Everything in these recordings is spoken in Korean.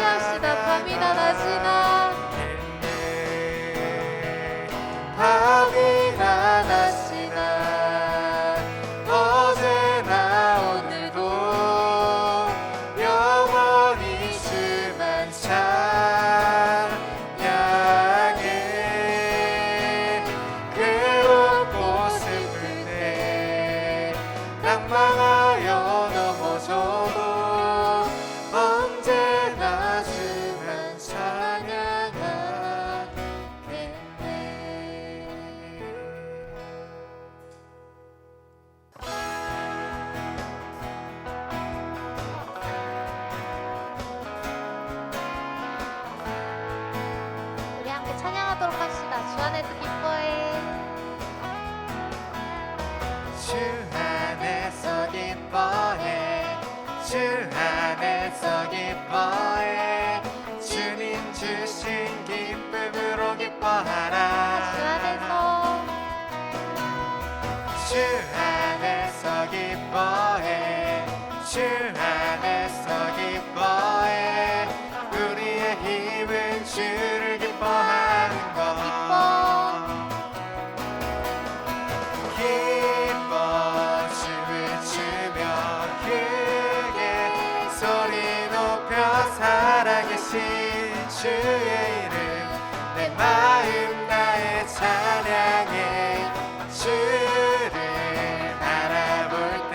찬양합시다. 밤이나 낮이나 밤이나 낮이나 어제나 오늘도 영원히 주만 찬양해. 괴롭고 슬플 때 낭망하여 넘어져도 언제나 주만 찬양하겠네. 우리 함께 찬양하도록 합시다. 주 안에서 기뻐해. 주 안에서 기뻐해. 주 안에서 기뻐해. 주님 주신 기쁨으로 기뻐하라. 주 안에서 주 안에서 기뻐해. 주 안에서 기뻐해. 우리의 힘은 주를 기뻐하는 것. 기뻐 춤을 추며 크게 소리 높여 살아계신 주의 이름 내 마음 나의 찬양해. 주를 바라볼 때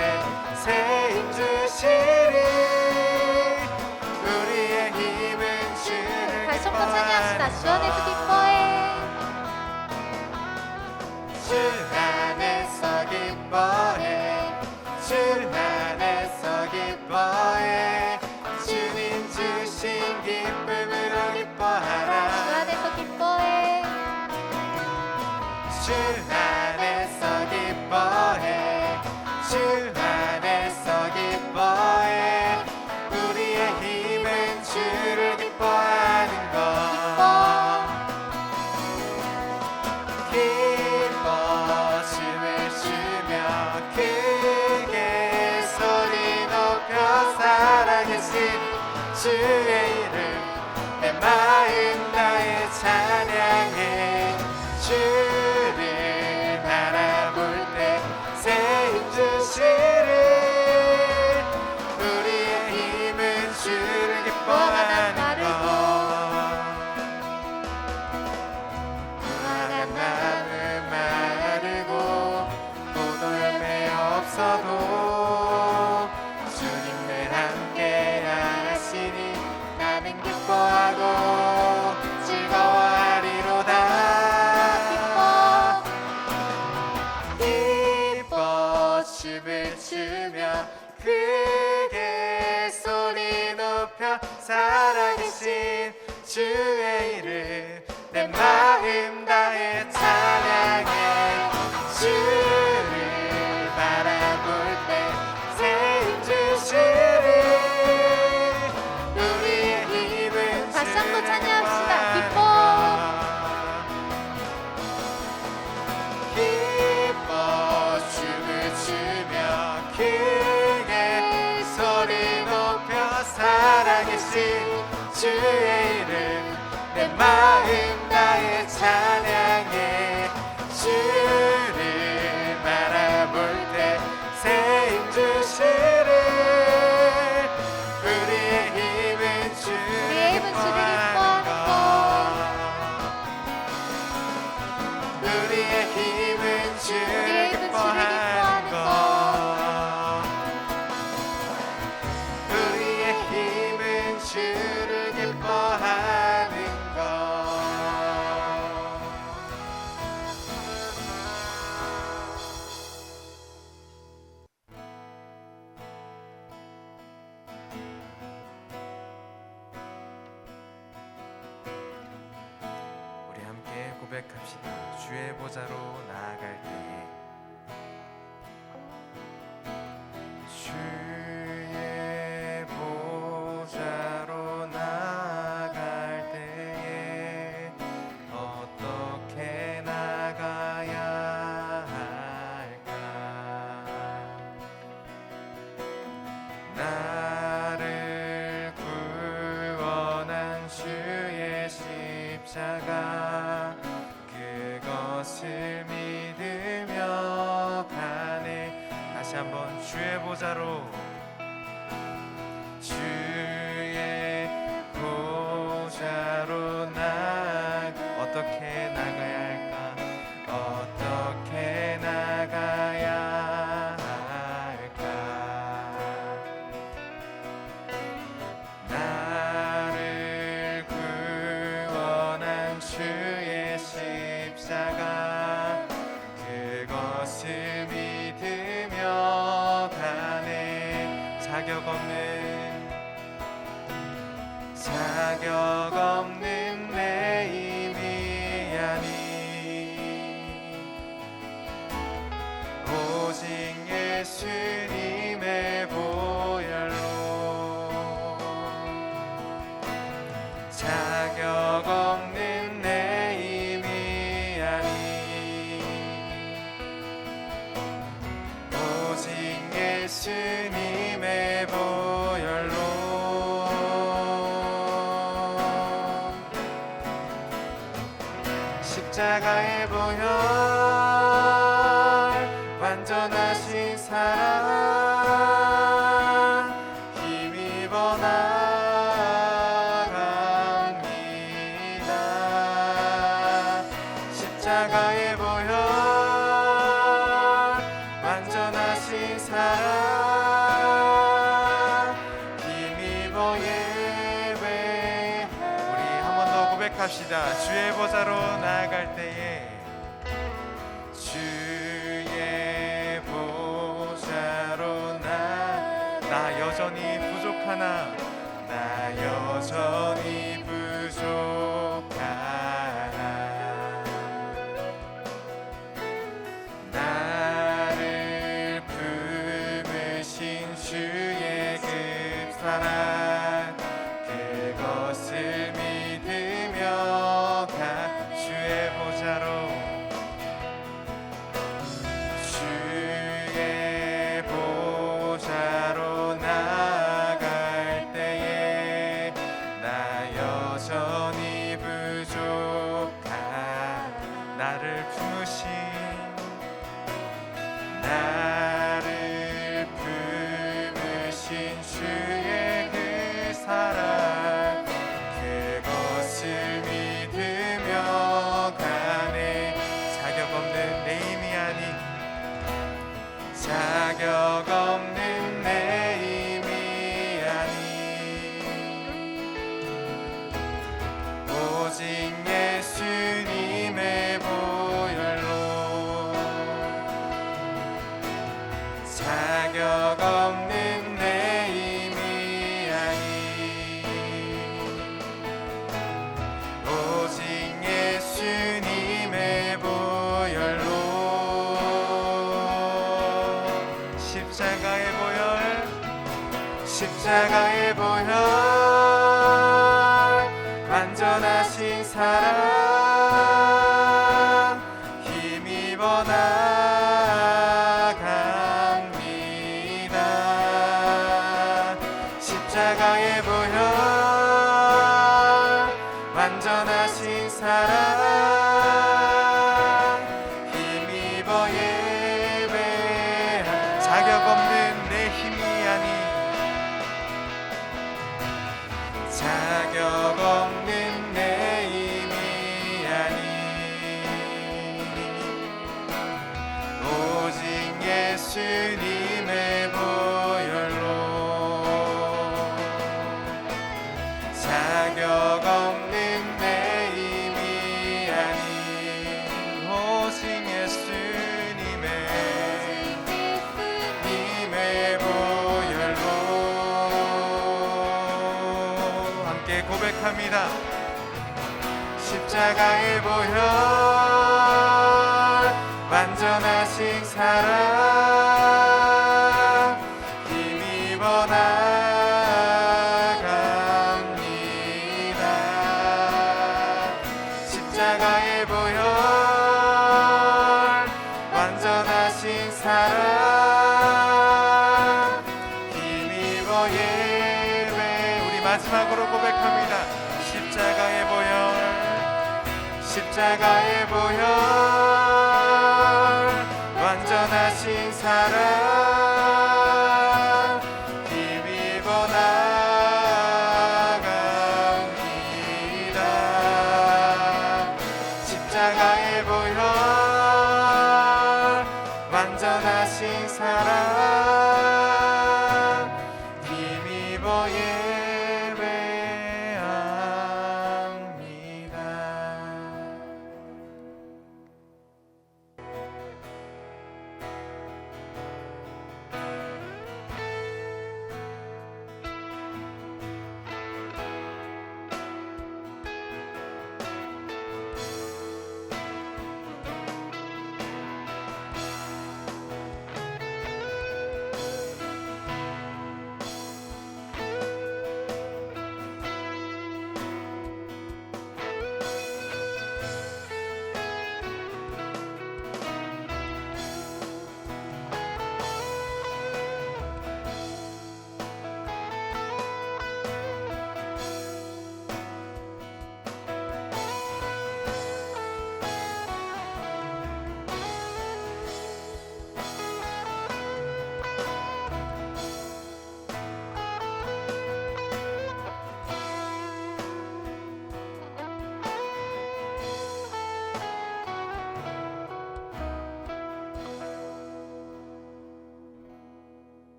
새 힘 주시리. 우리의 힘은 주를 다시 한번 찬양합시다. 주 안에서 기뻐해. 주 안에서 기뻐해. 주 안에서 기뻐해. 주님 주신 기쁨으로 기뻐하라. 주 안에서 기뻐해. 주 안에서 기뻐해. 주 안에서 기뻐해. 우리의 힘은 주를 기뻐하는 것. 기뻐 춤을 추며 크게 소리 높여 살아계신 주의 이름 내 마음 나의 찬양해. 주를 바라볼 때 새 힘 주시리. 우리의 힘은 주를 기뻐하는 것. 무화과 나무 마르고 꽃올매 없어도 주님 늘 함께 하시니 나는 기뻐하고 즐거워하리로다. 기뻐 춤을 추며 크게 소리 높여 살아계신 주의 이름 내 마음 다해 찬양해. 주를 바라볼 때 새 힘 주시리. 우리의 힘은 다시 한번 주를 찬양합시다. 기뻐 춤을 추며 크게 소리 높여 살아계신 주의 이름 내 마음 다해 찬양해. 주를 바라볼 때 새 힘 주시리. 우리의 힘은 주를 기뻐하는 것. 우리의 힘은 주를 기뻐하는 것. 우리의 힘은 주를 기뻐하는 것. 우리 함께 고백합시다. 주의 보좌로 나아갈 때에 주의 보좌로 나아갈 때에 어떻게 나가야 할까. 나를 구원하신 주의 보좌로 주의 보좌로 어떻게 나가야 할까 어떻게 나가야 할까 나를 구원한 주의 십자가 그것을 믿으며 가네 자격 없는 내 힘이 아니 오직 예수님의 보혈로 자격 없는 내 힘이 아니 오직 예수님의 보혈로 십자가의 보혈 완전하신 사랑 힘입어 나갑니다 십자가의 보혈 완전하신 사랑 힘입어 예배 우리 한 번 더 고백합시다 주의 보좌로 나아갈 때에 주의 보좌로 나 여전히 부족하나 나 여전히 부족하나 나를 품으신 주의 급사랑 그것을 믿으며 주의 보좌로 주의 보좌로 나아갈 때에 나 여전히 부족한 나를 품으신 주의 그 사랑 그것을 믿으며 가네 자격 없는 내 힘이 아니 자격 없는 내 힘이 아니 오직 예수님의 보혈로 자격 없는 내 힘이 아니 오직 예수님의 보혈로 십자가의 보혈 완전하신 사랑 힘입어 나갑니다 십자가의 보혈 완전하신 사랑 힘입어 예배 자격 없는 내 힘이 아니 자격 없는 내 힘이 아니 오직 예수님의 보혈로 자격 없는 내 힘이 아니 오직 예수님의 보혈로 함께 고백합니다 십자가의 보혈 완전하신 사랑 힘입어 나갑니다 십자가의 보혈 완전하신 사랑 힘입어 예배 우리 마지막으로 고백합니다 십자가의 보혈 완전하신 사랑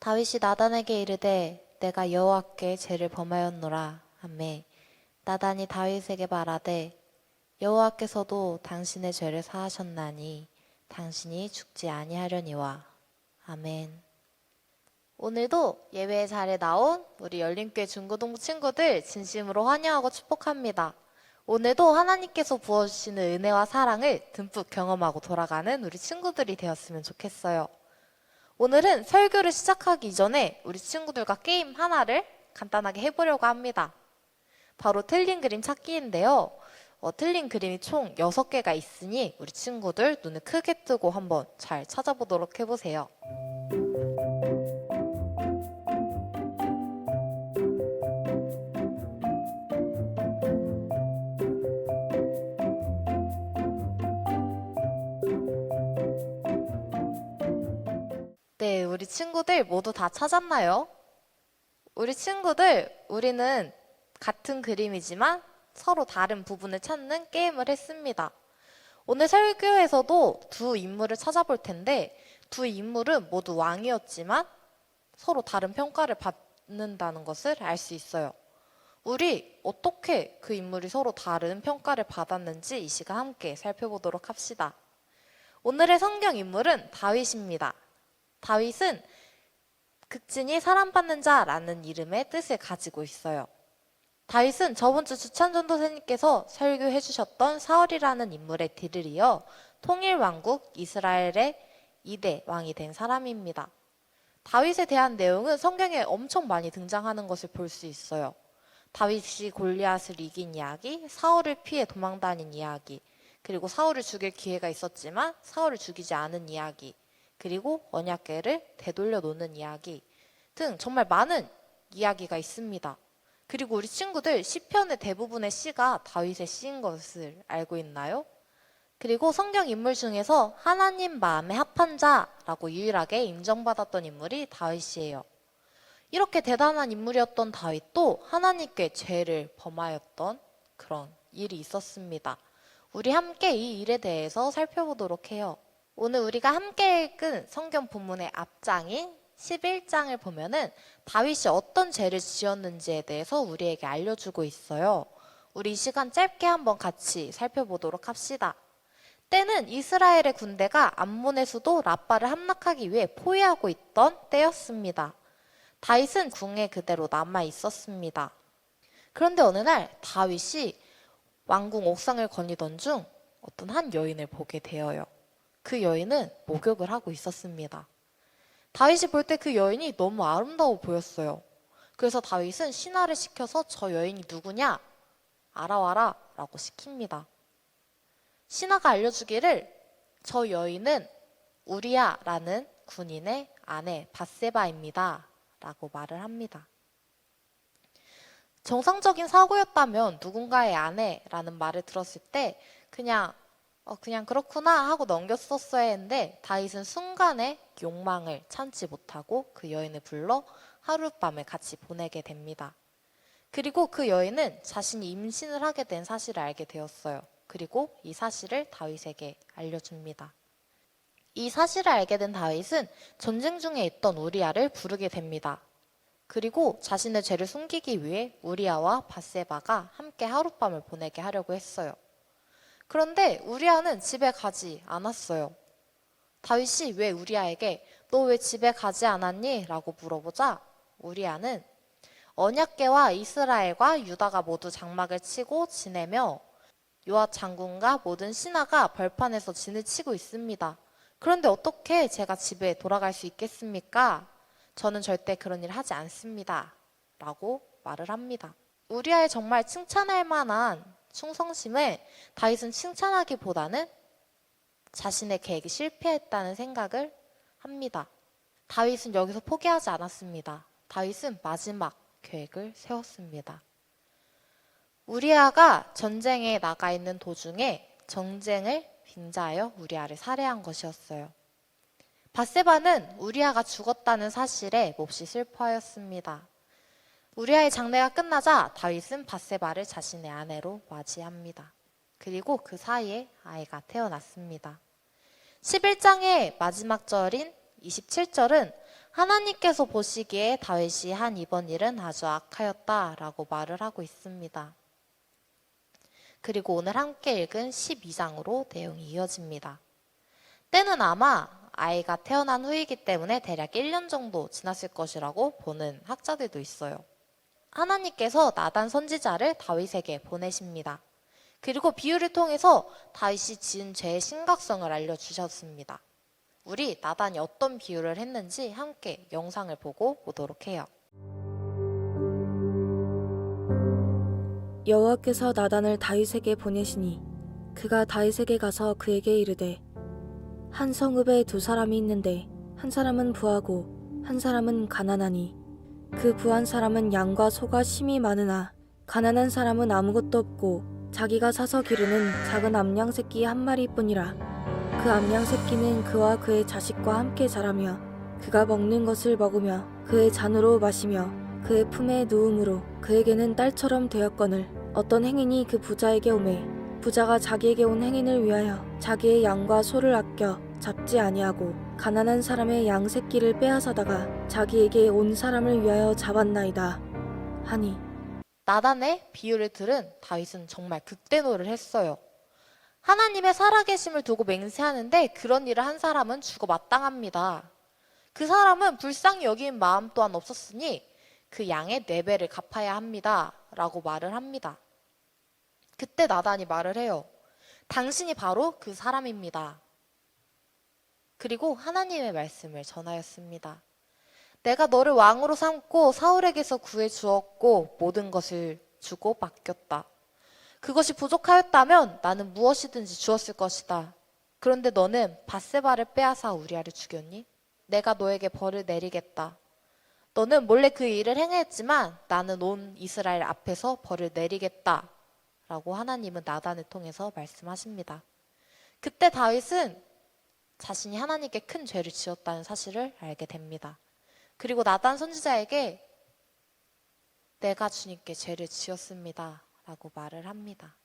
다윗이 나단에게 이르되 내가 여호와께 죄를 범하였노라 하매 나단이 다윗에게 말하되 여호와께서도 당신의 죄를 사하셨나니 당신이 죽지 아니하려니와. 아멘. 오늘도 예배의 자리에 나온 우리 열림교회 중고등부 친구들 진심으로 환영하고 축복합니다. 오늘도 하나님께서 부어주시는 은혜와 사랑을 듬뿍 경험하고 돌아가는 우리 친구들이 되었으면 좋겠어요. 오늘은 설교를 시작하기 이전에 우리 친구들과 게임 하나를 간단하게 해보려고 합니다. 바로 틀린 그림 찾기인데요. 틀린 그림이 총 6개가 있으니 우리 친구들 눈을 크게 뜨고 한번 잘 찾아보도록 해보세요. 네, 우리 친구들 모두 다 찾았나요? 우리 친구들, 우리는 같은 그림이지만 서로 다른 부분을 찾는 게임을 했습니다. 오늘 설교에서도 두 인물을 찾아볼 텐데 두 인물은 모두 왕이었지만 서로 다른 평가를 받는다는 것을 알 수 있어요. 우리 어떻게 그 인물이 서로 다른 평가를 받았는지 이 시간 함께 살펴보도록 합시다. 오늘의 성경 인물은 다윗입니다. 다윗은 극진히 사랑받는 자라는 이름의 뜻을 가지고 있어요. 다윗은 저번 주 주찬 전도사님께서 설교해 주셨던 사울이라는 인물의 뒤를 이어 통일왕국 이스라엘의 2대 왕이 된 사람입니다. 다윗에 대한 내용은 성경에 엄청 많이 등장하는 것을 볼 수 있어요. 다윗이 골리앗을 이긴 이야기, 사울을 피해 도망다닌 이야기, 그리고 사울을 죽일 기회가 있었지만 사울을 죽이지 않은 이야기, 그리고 언약궤를 되돌려 놓는 이야기 등 정말 많은 이야기가 있습니다. 그리고 우리 친구들 시편의 대부분의 시가 다윗의 시인 것을 알고 있나요? 그리고 성경 인물 중에서 하나님 마음에 합한 자라고 유일하게 인정받았던 인물이 다윗이에요. 이렇게 대단한 인물이었던 다윗도 하나님께 죄를 범하였던 그런 일이 있었습니다. 우리 함께 이 일에 대해서 살펴보도록 해요. 오늘 우리가 함께 읽은 성경 본문의 앞장인 11장을 보면은 다윗이 어떤 죄를 지었는지에 대해서 우리에게 알려주고 있어요. 우리 이 시간 짧게 한번 같이 살펴보도록 합시다. 때는 이스라엘의 군대가 암몬의 수도 라빠를 함락하기 위해 포위하고 있던 때였습니다. 다윗은 궁에 그대로 남아 있었습니다. 그런데 어느 날 다윗이 왕궁 옥상을 거니던 중 어떤 한 여인을 보게 되어요. 그 여인은 목욕을 하고 있었습니다. 다윗이 볼 때 그 여인이 너무 아름다워 보였어요. 그래서 다윗은 신하를 시켜서 저 여인이 누구냐? 알아와라 라고 시킵니다. 신하가 알려주기를 저 여인은 우리야라는 군인의 아내 밧세바입니다 라고 말을 합니다. 정상적인 사고였다면 누군가의 아내라는 말을 들었을 때 그냥 그렇구나 하고 넘겼었어야 했는데 다윗은 순간의 욕망을 참지 못하고 그 여인을 불러 하룻밤을 같이 보내게 됩니다. 그리고 그 여인은 자신이 임신을 하게 된 사실을 알게 되었어요. 그리고 이 사실을 다윗에게 알려줍니다. 이 사실을 알게 된 다윗은 전쟁 중에 있던 우리야를 부르게 됩니다. 그리고 자신의 죄를 숨기기 위해 우리야와 밧세바가 함께 하룻밤을 보내게 하려고 했어요. 그런데 우리야는 집에 가지 않았어요. 다윗이 왜 우리야에게 너 왜 집에 가지 않았니? 라고 물어보자 우리야는 언약궤와 이스라엘과 유다가 모두 장막을 치고 지내며 요압 장군과 모든 신하가 벌판에서 진을 치고 있습니다. 그런데 어떻게 제가 집에 돌아갈 수 있겠습니까? 저는 절대 그런 일 하지 않습니다. 라고 말을 합니다. 우리야의 정말 칭찬할 만한 충성심을 다윗은 칭찬하기보다는 자신의 계획이 실패했다는 생각을 합니다. 다윗은 여기서 포기하지 않았습니다. 다윗은 마지막 계획을 세웠습니다. 우리야가 전쟁에 나가 있는 도중에 전쟁을 빙자하여 우리야를 살해한 것이었어요. 밧세바는 우리야가 죽었다는 사실에 몹시 슬퍼하였습니다. 우리아의 장례가 끝나자 다윗은 밧세바를 자신의 아내로 맞이합니다. 그리고 그 사이에 아이가 태어났습니다. 11장의 마지막 절인 27절은 하나님께서 보시기에 다윗이 한 이번 일은 아주 악하였다라고 말을 하고 있습니다. 그리고 오늘 함께 읽은 12장으로 내용이 이어집니다. 때는 아마 아이가 태어난 후이기 때문에 대략 1년 정도 지났을 것이라고 보는 학자들도 있어요. 하나님께서 나단 선지자를 다윗에게 보내십니다. 그리고 비유를 통해서 다윗이 지은 죄의 심각성을 알려주셨습니다. 우리 나단이 어떤 비유를 했는지 함께 영상을 보고 오도록 해요. 여호와께서 나단을 다윗에게 보내시니 그가 다윗에게 가서 그에게 이르되 한 성읍에 두 사람이 있는데 한 사람은 부하고 한 사람은 가난하니 그 부한 사람은 양과 소가 심이 많으나 가난한 사람은 아무것도 없고 자기가 사서 기르는 작은 암양 새끼 한 마리뿐이라. 그 암양 새끼는 그와 그의 자식과 함께 자라며 그가 먹는 것을 먹으며 그의 잔으로 마시며 그의 품에 누움으로 그에게는 딸처럼 되었거늘 어떤 행인이 그 부자에게 오매 부자가 자기에게 온 행인을 위하여 자기의 양과 소를 아껴 잡지 아니하고 가난한 사람의 양 새끼를 빼앗아다가 자기에게 온 사람을 위하여 잡았나이다 하니. 나단의 비유를 들은 다윗은 정말 극대노를 했어요. 하나님의 살아계심을 두고 맹세하는데 그런 일을 한 사람은 죽어 마땅합니다. 그 사람은 불쌍히 여긴 마음 또한 없었으니 그 양의 4배를 갚아야 합니다. 라고 말을 합니다. 그때 나단이 말을 해요. 당신이 바로 그 사람입니다. 그리고 하나님의 말씀을 전하였습니다. 내가 너를 왕으로 삼고 사울에게서 구해 주었고 모든 것을 주고 맡겼다. 그것이 부족하였다면 나는 무엇이든지 주었을 것이다. 그런데 너는 밧세바를 빼앗아 우리아를 죽였니? 내가 너에게 벌을 내리겠다. 너는 몰래 그 일을 행했지만 나는 온 이스라엘 앞에서 벌을 내리겠다. 라고 하나님은 나단을 통해서 말씀하십니다. 그때 다윗은 자신이 하나님께 큰 죄를 지었다는 사실을 알게 됩니다. 그리고 나단 선지자에게 내가 주님께 죄를 지었습니다. 라고 말을 합니다.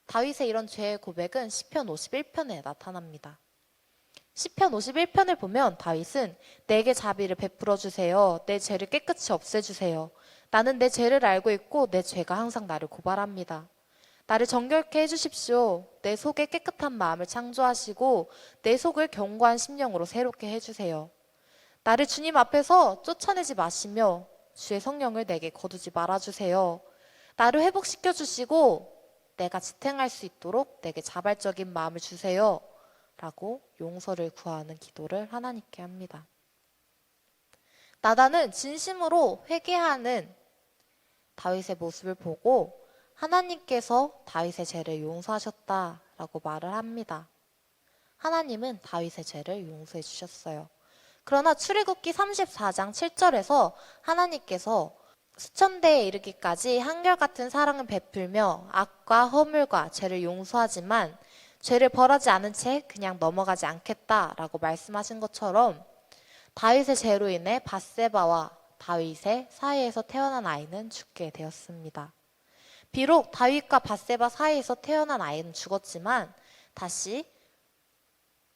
다윗의 이런 죄의 고백은 시편 51편에 나타납니다. 시편 51편을 보면 다윗은 내게 자비를 베풀어 주세요. 내 죄를 깨끗이 없애주세요. 나는 내 죄를 알고 있고 내 죄가 항상 나를 고발합니다. 나를 정결케 해주십시오. 내 속에 깨끗한 마음을 창조하시고 내 속을 견고한 심령으로 새롭게 해주세요. 나를 주님 앞에서 쫓아내지 마시며 주의 성령을 내게 거두지 말아주세요. 나를 회복시켜 주시고 내가 지탱할 수 있도록 내게 자발적인 마음을 주세요. 라고 용서를 구하는 기도를 하나님께 합니다. 나단은 진심으로 회개하는 다윗의 모습을 보고 하나님께서 다윗의 죄를 용서하셨다라고 말을 합니다. 하나님은 다윗의 죄를 용서해 주셨어요. 그러나 출애굽기 34장 7절에서 하나님께서 수천대에 이르기까지 한결같은 사랑을 베풀며 악과 허물과 죄를 용서하지만 죄를 벌하지 않은 채 그냥 넘어가지 않겠다라고 말씀하신 것처럼 다윗의 죄로 인해 밧세바와 다윗의 사이에서 태어난 아이는 죽게 되었습니다. 비록 다윗과 밧세바 사이에서 태어난 아이는 죽었지만 다시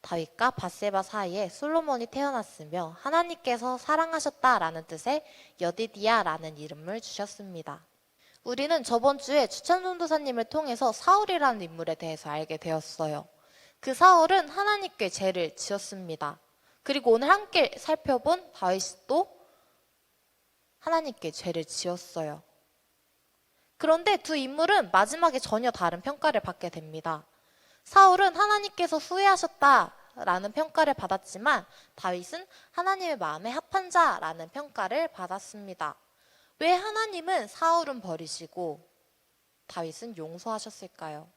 다윗과 밧세바 사이에 솔로몬이 태어났으며 하나님께서 사랑하셨다라는 뜻의 여디디야라는 이름을 주셨습니다. 우리는 저번 주에 추천전도사님을 통해서 사울이라는 인물에 대해서 알게 되었어요. 그 사울은 하나님께 죄를 지었습니다. 그리고 오늘 함께 살펴본 다윗도 하나님께 죄를 지었어요. 그런데 두 인물은 마지막에 전혀 다른 평가를 받게 됩니다. 사울은 하나님께서 후회하셨다라는 평가를 받았지만 다윗은 하나님의 마음에 합한 자라는 평가를 받았습니다. 왜 하나님은 사울은 버리시고 다윗은 용서하셨을까요?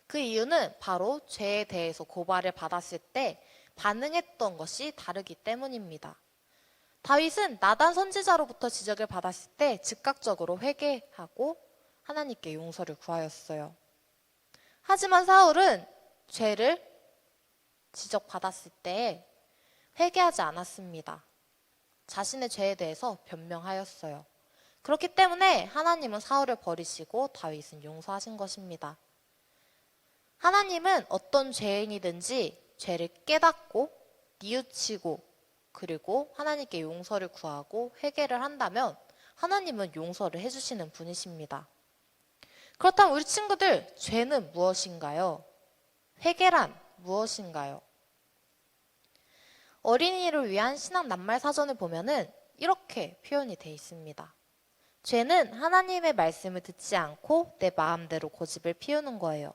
그 이유는 바로 죄에 대해서 고발을 받았을 때 반응했던 것이 다르기 때문입니다. 다윗은 나단 선지자로부터 지적을 받았을 때 즉각적으로 회개하고 하나님께 용서를 구하였어요. 하지만 사울은 죄를 지적받았을 때 회개하지 않았습니다. 자신의 죄에 대해서 변명하였어요. 그렇기 때문에 하나님은 사울을 버리시고 다윗은 용서하신 것입니다. 하나님은 어떤 죄인이든지 죄를 깨닫고 뉘우치고 그리고 하나님께 용서를 구하고 회개를 한다면 하나님은 용서를 해주시는 분이십니다. 그렇다면 우리 친구들, 죄는 무엇인가요? 회개란 무엇인가요? 어린이를 위한 신학 낱말 사전을 보면은 이렇게 표현이 되어 있습니다. 죄는 하나님의 말씀을 듣지 않고 내 마음대로 고집을 피우는 거예요.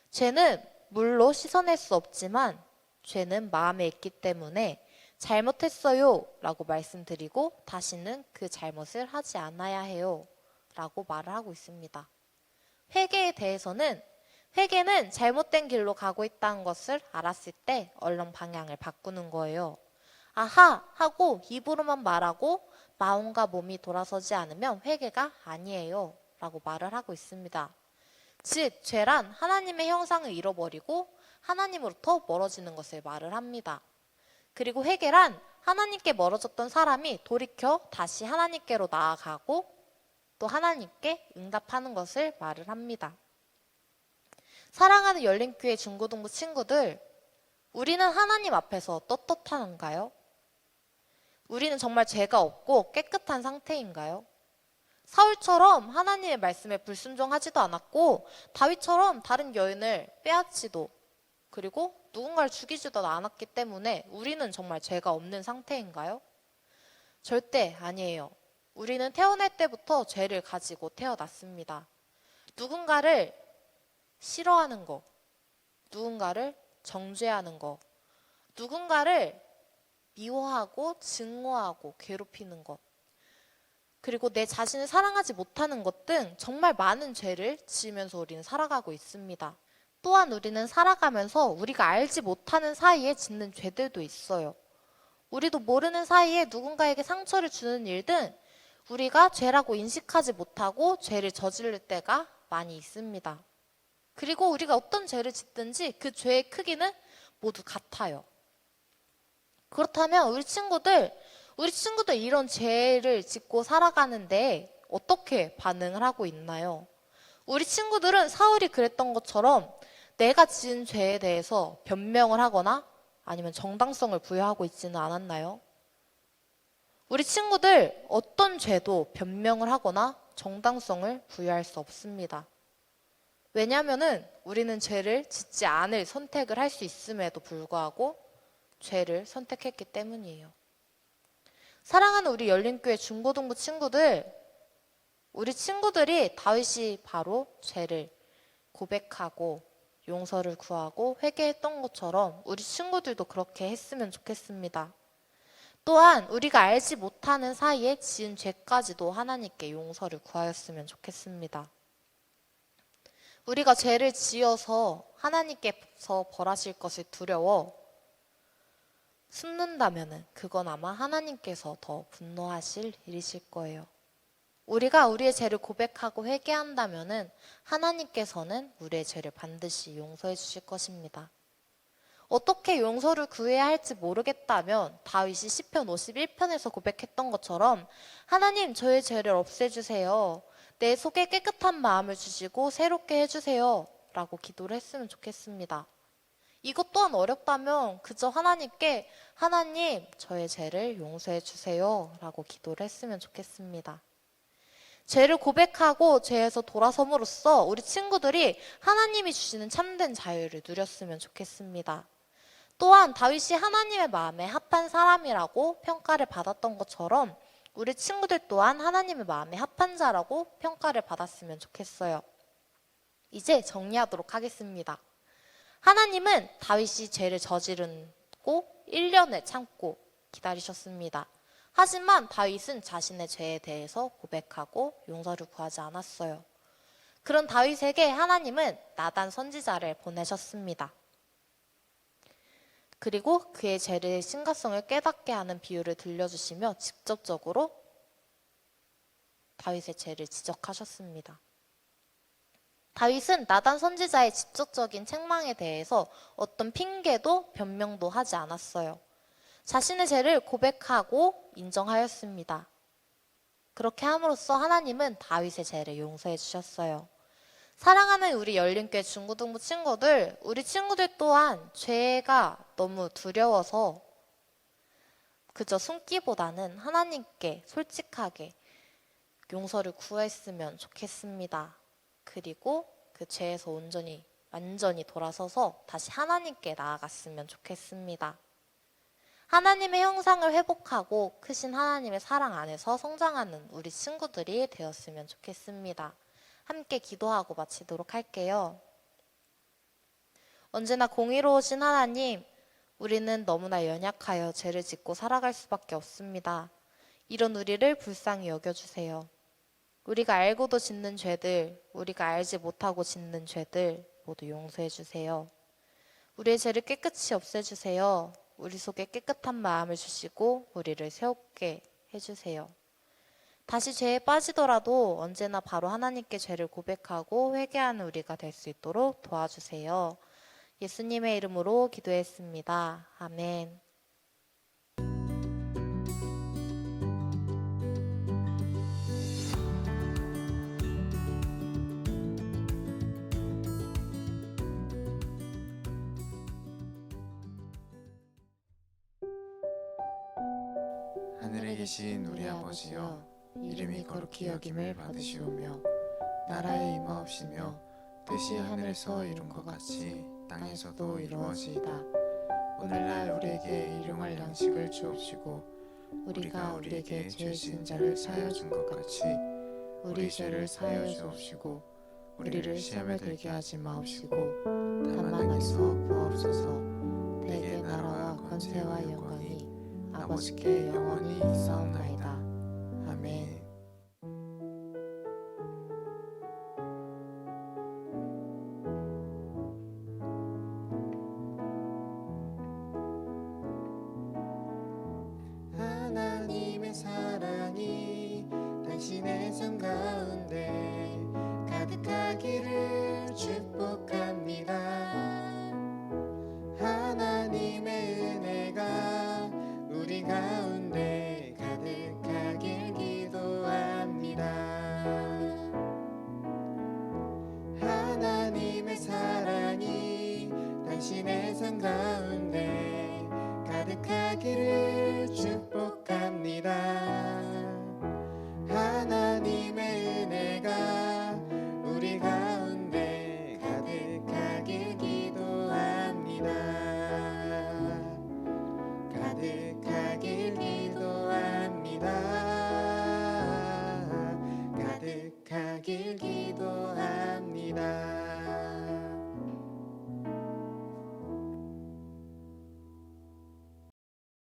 죄는 물로 씻어낼 수 없지만 죄는 마음에 있기 때문에 잘못했어요 라고 말씀드리고 다시는 그 잘못을 하지 않아야 해요 라고 말을 하고 있습니다. 회개에 대해서는 회개는 잘못된 길로 가고 있다는 것을 알았을 때 얼른 방향을 바꾸는 거예요. 아하 하고 입으로만 말하고 마음과 몸이 돌아서지 않으면 회개가 아니에요 라고 말을 하고 있습니다. 즉 죄란 하나님의 형상을 잃어버리고 하나님으로부터 멀어지는 것을 말을 합니다. 그리고 회개란 하나님께 멀어졌던 사람이 돌이켜 다시 하나님께로 나아가고 또 하나님께 응답하는 것을 말을 합니다. 사랑하는 열린교회 중고등부 친구들, 우리는 하나님 앞에서 떳떳한가요? 우리는 정말 죄가 없고 깨끗한 상태인가요? 사울처럼 하나님의 말씀에 불순종하지도 않았고 다윗처럼 다른 여인을 빼앗지도 그리고 누군가를 죽이지도 않았기 때문에 우리는 정말 죄가 없는 상태인가요? 절대 아니에요. 우리는 태어날 때부터 죄를 가지고 태어났습니다. 누군가를 싫어하는 거, 누군가를 정죄하는 거, 누군가를 미워하고 증오하고 괴롭히는 것, 그리고 내 자신을 사랑하지 못하는 것 등 정말 많은 죄를 지으면서 우리는 살아가고 있습니다. 또한 우리는 살아가면서 우리가 알지 못하는 사이에 짓는 죄들도 있어요. 우리도 모르는 사이에 누군가에게 상처를 주는 일 등 우리가 죄라고 인식하지 못하고 죄를 저지를 때가 많이 있습니다. 그리고 우리가 어떤 죄를 짓든지 그 죄의 크기는 모두 같아요. 그렇다면 우리 친구들 이런 죄를 짓고 살아가는데 어떻게 반응을 하고 있나요? 우리 친구들은 사울이 그랬던 것처럼 내가 지은 죄에 대해서 변명을 하거나 아니면 정당성을 부여하고 있지는 않았나요? 우리 친구들 어떤 죄도 변명을 하거나 정당성을 부여할 수 없습니다. 왜냐하면은 우리는 죄를 짓지 않을 선택을 할 수 있음에도 불구하고 죄를 선택했기 때문이에요. 사랑하는 우리 열린교회 중고등부 친구들, 우리 친구들이 다윗이 바로 죄를 고백하고 용서를 구하고 회개했던 것처럼 우리 친구들도 그렇게 했으면 좋겠습니다. 또한 우리가 알지 못하는 사이에 지은 죄까지도 하나님께 용서를 구하였으면 좋겠습니다. 우리가 죄를 지어서 하나님께서 벌하실 것을 두려워 숨는다면 그건 아마 하나님께서 더 분노하실 일이실 거예요. 우리가 우리의 죄를 고백하고 회개한다면 하나님께서는 우리의 죄를 반드시 용서해 주실 것입니다. 어떻게 용서를 구해야 할지 모르겠다면 다윗이 시편 51편에서 고백했던 것처럼 하나님 저의 죄를 없애주세요. 내 속에 깨끗한 마음을 주시고 새롭게 해주세요. 라고 기도를 했으면 좋겠습니다. 이것 또한 어렵다면 그저 하나님께 하나님 저의 죄를 용서해 주세요. 라고 기도를 했으면 좋겠습니다. 죄를 고백하고 죄에서 돌아섬으로써 우리 친구들이 하나님이 주시는 참된 자유를 누렸으면 좋겠습니다. 또한 다윗이 하나님의 마음에 합한 사람이라고 평가를 받았던 것처럼 우리 친구들 또한 하나님의 마음에 합한 자라고 평가를 받았으면 좋겠어요. 이제 정리하도록 하겠습니다. 하나님은 다윗이 죄를 저지르고 1년을 참고 기다리셨습니다. 하지만 다윗은 자신의 죄에 대해서 고백하고 용서를 구하지 않았어요. 그런 다윗에게 하나님은 나단 선지자를 보내셨습니다. 그리고 그의 죄의 심각성을 깨닫게 하는 비유를 들려주시며 직접적으로 다윗의 죄를 지적하셨습니다. 다윗은 나단 선지자의 직접적인 책망에 대해서 어떤 핑계도 변명도 하지 않았어요. 자신의 죄를 고백하고 인정하였습니다. 그렇게 함으로써 하나님은 다윗의 죄를 용서해 주셨어요. 사랑하는 우리 열린교회 중고등부 친구들, 우리 친구들 또한 죄가 너무 두려워서 그저 숨기보다는 하나님께 솔직하게 용서를 구했으면 좋겠습니다. 그리고 그 죄에서 완전히 돌아서서 다시 하나님께 나아갔으면 좋겠습니다. 하나님의 형상을 회복하고 크신 하나님의 사랑 안에서 성장하는 우리 친구들이 되었으면 좋겠습니다. 함께 기도하고 마치도록 할게요. 언제나 공의로우신 하나님, 우리는 너무나 연약하여 죄를 짓고 살아갈 수밖에 없습니다. 이런 우리를 불쌍히 여겨주세요. 우리가 알고도 짓는 죄들, 우리가 알지 못하고 짓는 죄들 모두 용서해 주세요. 우리의 죄를 깨끗이 없애주세요. 우리 속에 깨끗한 마음을 주시고 우리를 새롭게 해주세요. 다시 죄에 빠지더라도 언제나 바로 하나님께 죄를 고백하고 회개하는 우리가 될 수 있도록 도와주세요. 예수님의 이름으로 기도했습니다. 아멘. 하늘에 계신 우리 아버지여, 이름이 거룩히 여김을 받으시오며 나라에 임하옵시며 뜻이 하늘에서 이룬 것 같이 땅에서도 이루어지이다. 오늘날 우리에게 일용할 양식을 주옵시고 우리가 우리에게 죄 지은 자를 사하여 준 것 같이 우리 죄를 사하여 주옵시고 우리를 시험에 들게 하지 마옵시고 다만 악에서 구하옵소서. 내게 나라와 권세와 영광이 아버지께 영원히 있사옵나이다. 아멘. 하나님의 사랑이 당신의 삶 가운데 가득하기를 축복합니다. 하나님의 은혜가 우리 가운데 가득하길 기도합니다. 하나님의 사랑이 당신의 삶 가운데 가득하기를 축복합니다. 하나님의 은혜가 우리 가운데 가득하길 기도합니다. 가득하길 기도합니다. 가득하길 기도합니다.